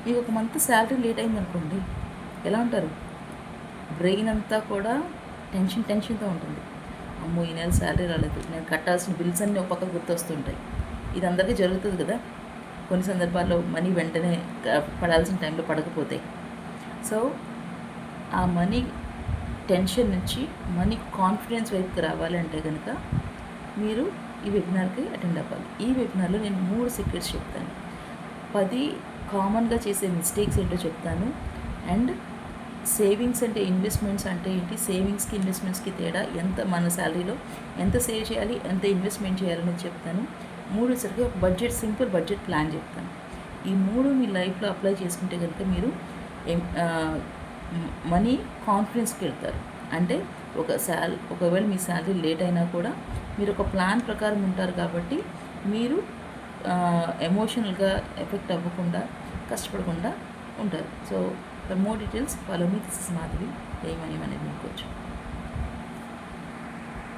మీకు ఒక month salary late అయిందనుకోండి, ఎలా ఉంటారు? బ్రెయిన్ అంతా కూడా టెన్షన్తో ఉంటుంది. అమ్మో, ఈ నెల శాలరీ రాలేదు, నేను కట్టాల్సిన బిల్స్ అన్నీ ఒక పక్కకు గుర్తొస్తుంటాయి. ఇది అందరికీ జరుగుతుంది కదా. కొన్ని సందర్భాల్లో మనీ వెంటనే పడాల్సిన టైంలో పడకపోతాయి. సో ఆ మనీ టెన్షన్ నుంచి మనీ కాన్ఫిడెన్స్ వైపుకి రావాలంటే కనుక మీరు ఈ వెబినార్కి అటెండ్ అవ్వాలి. ఈ వెబినార్లో నేను 3 సీక్రెట్స్ చెప్తాను. 10 కామన్గా చేసే మిస్టేక్స్ ఏంటో చెప్తాను. అండ్ సేవింగ్స్ అంటే ఇన్వెస్ట్మెంట్స్ అంటే ఏంటి, సేవింగ్స్కి ఇన్వెస్ట్మెంట్స్కి తేడా, ఎంత మన శాలరీలో ఎంత సేవ్ చేయాలి, ఎంత ఇన్వెస్ట్మెంట్ చేయాలనేది చెప్తాను. 3 సరికి ఒక బడ్జెట్, సింపుల్ బడ్జెట్ ప్లాన్ చెప్తాను. ఈ 3 మీ లైఫ్లో అప్లై చేసుకుంటే కనుక మీరు మనీ కాన్ఫిడెన్స్కి వెళ్తారు. అంటే ఒకవేళ మీ శాలరీ లేట్ అయినా కూడా మీరు ఒక ప్లాన్ ప్రకారం ఉంటారు కాబట్టి మీరు ఎమోషనల్గా ఎఫెక్ట్ అవ్వకుండా, కష్టపడకుండా ఉంటారు. So for more details follow me. This is Madhavi. ఏమని అనేది మీకు